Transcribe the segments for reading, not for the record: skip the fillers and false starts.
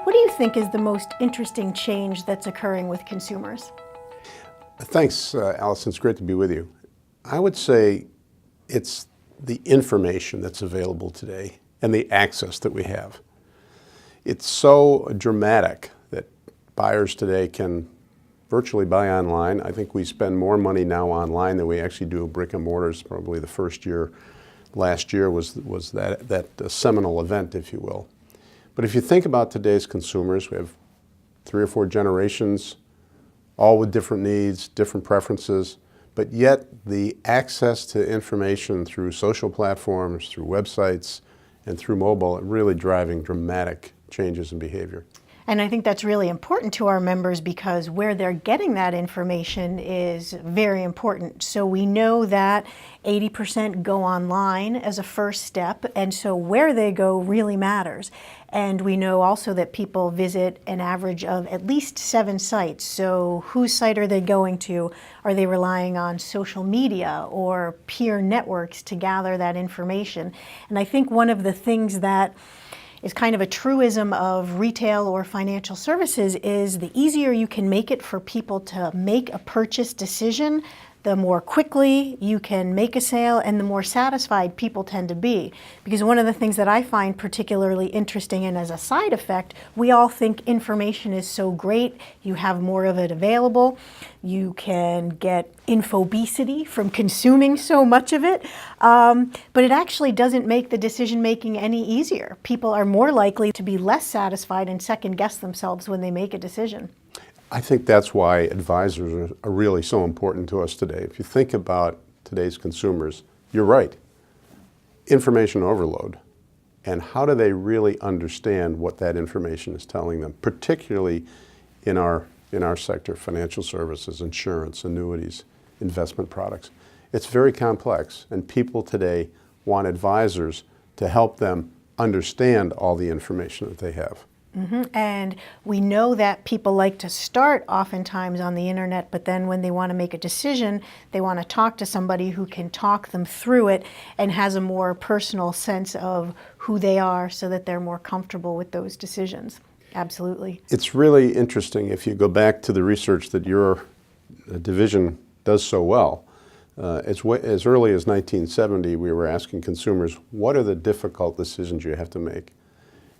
What do you think is the most interesting change that's occurring with consumers? Thanks, Allison. It's great to be with you. I would say it's the information that's available today and the access that we have. It's so dramatic that buyers today can virtually buy online. I think we spend more money now online than we actually do brick and mortars. Probably the first year, last year was that seminal event, if you will. But if you think about today's consumers, we have 3 or 4 generations, all with different needs, different preferences, but yet the access to information through social platforms, through websites, and through mobile are really driving dramatic changes in behavior. And I think that's really important to our members because where they're getting that information is very important. So we know that 80% go online as a first step, and so where they go really matters. And we know also that people visit an average of at least 7 sites. So whose site are they going to? Are they relying on social media or peer networks to gather that information? And I think one of the things that is kind of a truism of retail or financial services is the easier you can make it for people to make a purchase decision, the more quickly you can make a sale and the more satisfied people tend to be. Because one of the things that I find particularly interesting, and as a side effect, we all think information is so great, you have more of it available, you can get infobesity from consuming so much of it, but it actually doesn't make the decision making any easier. People are more likely to be less satisfied and second guess themselves when they make a decision. I think that's why advisors are really so important to us today. If you think about today's consumers, you're right. Information overload. And how do they really understand what that information is telling them, particularly in our sector, financial services, insurance, annuities, investment products. It's very complex, and people today want advisors to help them understand all the information that they have. And we know that people like to start oftentimes on the internet, but then when they want to make a decision, they want to talk to somebody who can talk them through it and has a more personal sense of who they are so that they're more comfortable with those decisions. Absolutely. It's really interesting if you go back to the research that your division does so well. As early as 1970, we were asking consumers, what are the difficult decisions you have to make?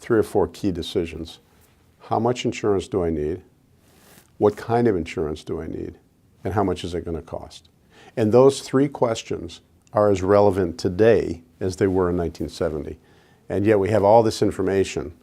3 or 4 key decisions. How much insurance do I need? What kind of insurance do I need? And how much is it going to cost? And those 3 questions are as relevant today as they were in 1970. And yet we have all this information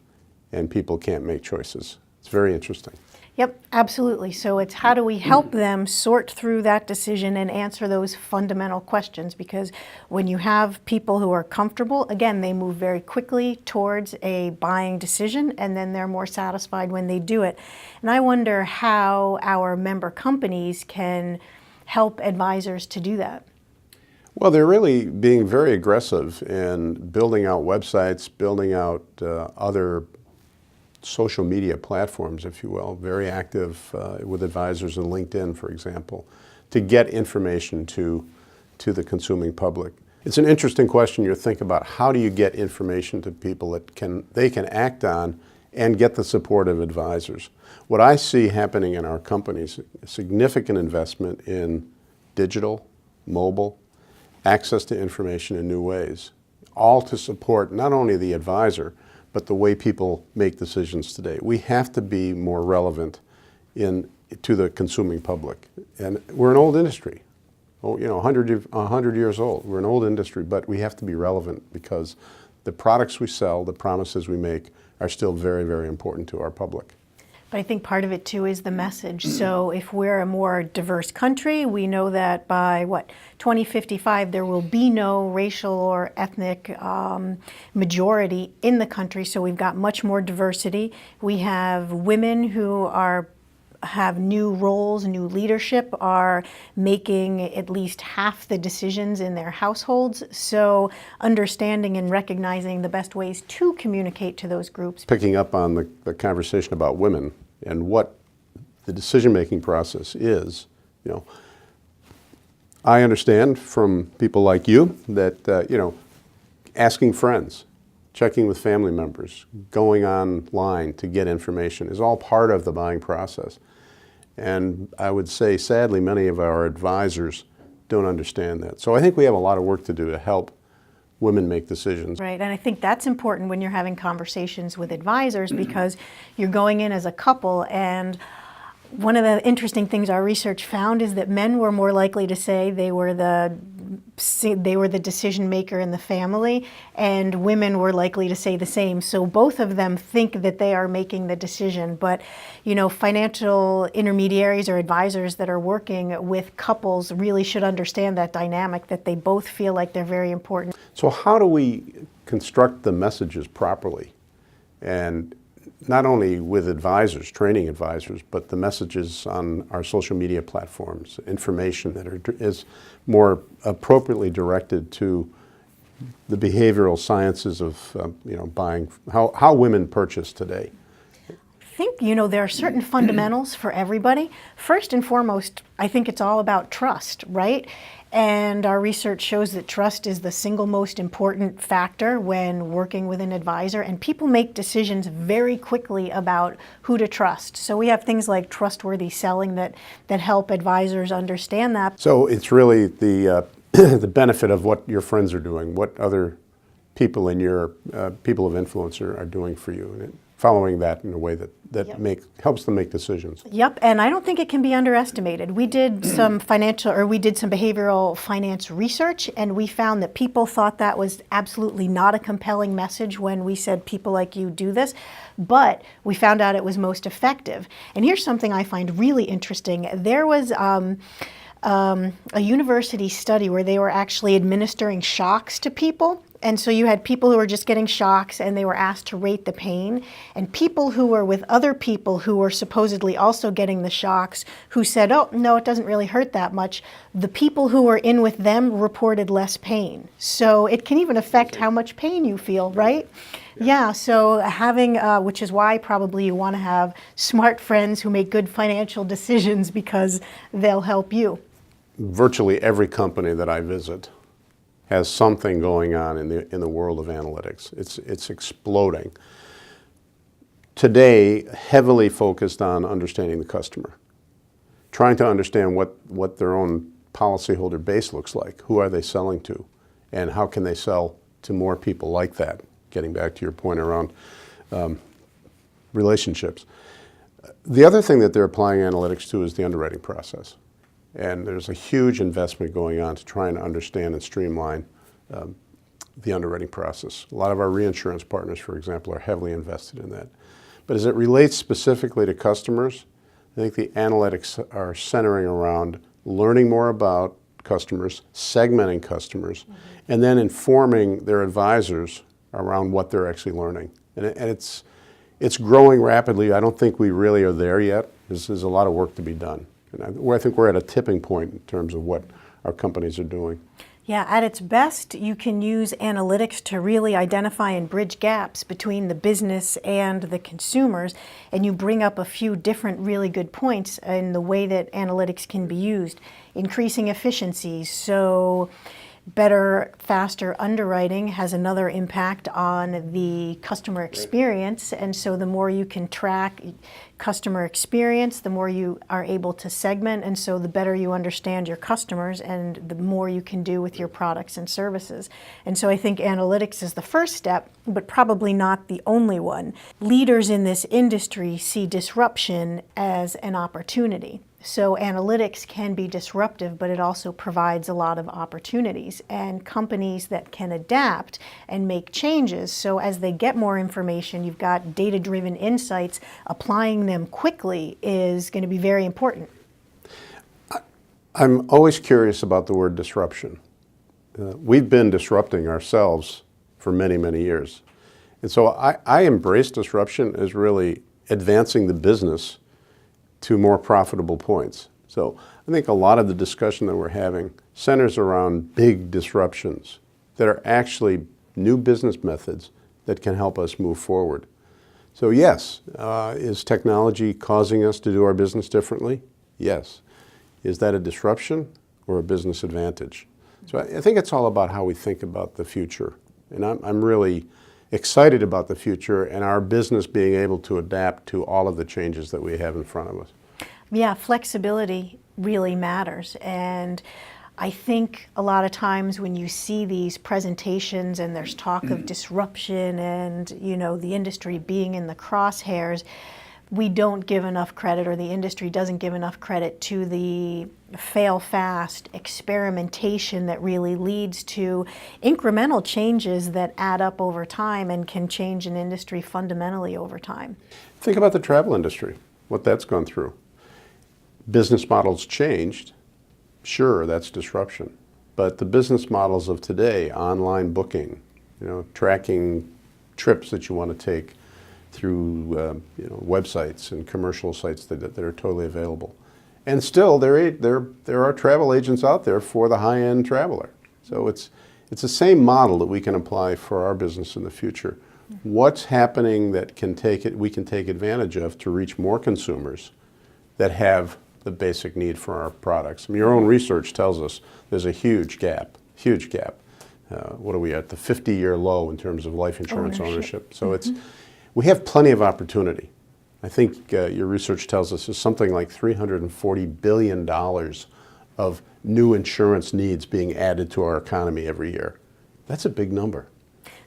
and people can't make choices. It's very interesting. Yep, absolutely. So it's how do we help them sort through that decision and answer those fundamental questions? Because when you have people who are comfortable, again, they move very quickly towards a buying decision and then they're more satisfied when they do it. And I wonder how our member companies can help advisors to do that. Well, they're really being very aggressive in building out websites, building out other social media platforms, if you will, very active with advisors in LinkedIn, for example, to get information to the consuming public. It's an interesting question you think about. How do you get information to people that they can act on and get the support of advisors? What I see happening in our companies, a significant investment in digital, mobile, access to information in new ways, all to support not only the advisor, but the way people make decisions today. We have to be more relevant to the consuming public. And we're an old industry, 100 years old. We're an old industry, but we have to be relevant because the products we sell, the promises we make are still very, very important to our public. But I think part of it too is the message. So if we're a more diverse country, we know that by 2055 there will be no racial or ethnic majority in the country. So we've got much more diversity. We have women who have new roles, new leadership, are making at least half the decisions in their households. So understanding and recognizing the best ways to communicate to those groups. Picking up on the conversation about women and what the decision-making process is, I understand from people like you that, asking friends, checking with family members, going online to get information is all part of the buying process. And I would say, sadly, many of our advisors don't understand that. So I think we have a lot of work to do to help women make decisions. Right, and I think that's important when you're having conversations with advisors because you're going in as a couple, and one of the interesting things our research found is that men were more likely to say they were the decision maker in the family, and women were likely to say the same. So both of them think that they are making the decision. But, you know, financial intermediaries or advisors that are working with couples really should understand that dynamic, that they both feel like they're very important. So how do we construct the messages properly? And not only with advisors, training advisors, but the messages on our social media platforms, information that is more appropriately directed to the behavioral sciences of buying, how women purchase today. I think, you know, there are certain fundamentals for everybody. First and foremost, I think it's all about trust, right? And our research shows that trust is the single most important factor when working with an advisor, and people make decisions very quickly about who to trust. So we have things like trustworthy selling that help advisors understand that. So it's really the the benefit of what your friends are doing, what other people in your people of influence are doing for you, and following that in a way that Yep. helps them make decisions. Yep, and I don't think it can be underestimated. We did some behavioral finance research, and we found that people thought that was absolutely not a compelling message when we said people like you do this, but we found out it was most effective. And here's something I find really interesting. There was a university study where they were actually administering shocks to people. And so you had people who were just getting shocks and they were asked to rate the pain, and people who were with other people who were supposedly also getting the shocks who said, oh, no, it doesn't really hurt that much. The people who were in with them reported less pain. So it can even affect how much pain you feel, right? Yeah, so having, which is why probably you want to have smart friends who make good financial decisions because they'll help you. Virtually every company that I visit has something going on in the world of analytics. It's exploding. Today, heavily focused on understanding the customer, trying to understand what their own policyholder base looks like, who are they selling to, and how can they sell to more people like that, getting back to your point around relationships. The other thing that they're applying analytics to is the underwriting process. And there's a huge investment going on to try and understand and streamline the underwriting process. A lot of our reinsurance partners, for example, are heavily invested in that. But as it relates specifically to customers, I think the analytics are centering around learning more about customers, segmenting customers, and then informing their advisors around what they're actually learning. And it's growing rapidly. I don't think we really are there yet. There's a lot of work to be done. And I think we're at a tipping point in terms of what our companies are doing. Yeah, at its best, you can use analytics to really identify and bridge gaps between the business and the consumers, and you bring up a few different really good points in the way that analytics can be used. Increasing efficiency, so better, faster underwriting has another impact on the customer experience, and so the more you can track customer experience, the more you are able to segment, and so the better you understand your customers and the more you can do with your products and services. And so I think analytics is the first step, but probably not the only one. Leaders in this industry see disruption as an opportunity. So analytics can be disruptive, but it also provides a lot of opportunities, and companies that can adapt and make changes. So as they get more information, you've got data-driven insights, applying them quickly is going to be very important. I'm always curious about the word disruption. We've been disrupting ourselves for many, many years. And so I embrace disruption as really advancing the business to more profitable points. So I think a lot of the discussion that we're having centers around big disruptions that are actually new business methods that can help us move forward. So yes, is technology causing us to do our business differently? Yes. Is that a disruption or a business advantage? So I think it's all about how we think about the future. And I'm really excited about the future and our business being able to adapt to all of the changes that we have in front of us. Yeah, flexibility really matters. And I think a lot of times when you see these presentations and there's talk of disruption and, the industry being in the crosshairs, we don't give enough credit, or the industry doesn't give enough credit to the fail-fast experimentation that really leads to incremental changes that add up over time and can change an industry fundamentally over time. Think about the travel industry, what that's gone through. Business models changed. Sure, that's disruption. But the business models of today, online booking, tracking trips that you want to take through websites and commercial sites that are totally available. And still, there are travel agents out there for the high-end traveler. So it's the same model that we can apply for our business in the future. What's happening that we can take advantage of to reach more consumers that have the basic need for our products? I mean, your own research tells us there's a huge gap. What are we at? The 50-year low in terms of life insurance ownership. So we have plenty of opportunity. I think your research tells us there's something like $340 billion of new insurance needs being added to our economy every year. That's a big number.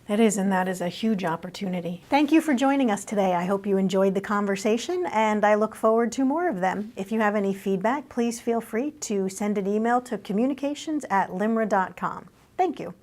It is, and that is a huge opportunity. Thank you for joining us today. I hope you enjoyed the conversation, and I look forward to more of them. If you have any feedback, please feel free to send an email to communications@LIMRA.com. Thank you.